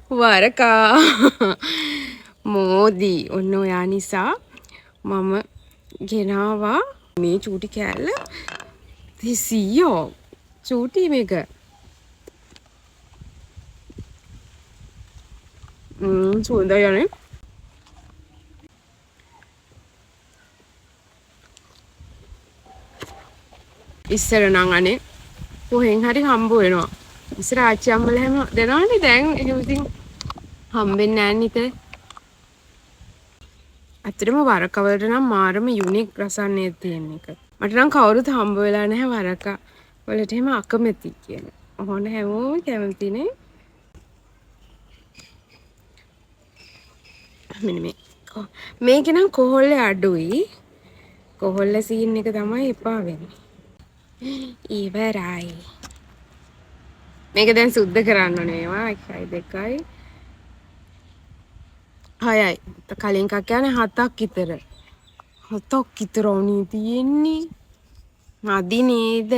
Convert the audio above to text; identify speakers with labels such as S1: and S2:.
S1: වරකා මෝදි ඔන්න ඔයා නිසා මම ගෙනාවා මේ චූටි කෑල්ල 200 චූටි මේක සුවඳයි යන්නේ ඉස්සර නම් අනේ කොහෙන් හරි හම්බ වෙනවා ඉස්සර ආච්චි අම්මලා හැම දෙනවනේ දැන් එහෙම ඉතින් හම්බෙන්නේ නැහැ නිතර ඇත්තටම වරකවලට නම් මාරම යුනික් රසන්නේ තියෙන එක මට නම් කවුරුත් හම්බ වෙලා නැහැ වරකා වලට එහෙම අකමැති කියන ඕන හැමෝම කැමතිනේ මෙන්න මේක නම් කොහොල්ලේ අඩුයි කොහොල්ල සීන් එක තමයි එපා වෙන්නේ ඉවරයි මේක දැන් සුද්ධ කරන්න ඕනේ ඒවා 1 2 6යි කලින් එකක් කියන්නේ 7ක් විතර 7ක් විතර වුණේ තියෙන්නේ මදි නේද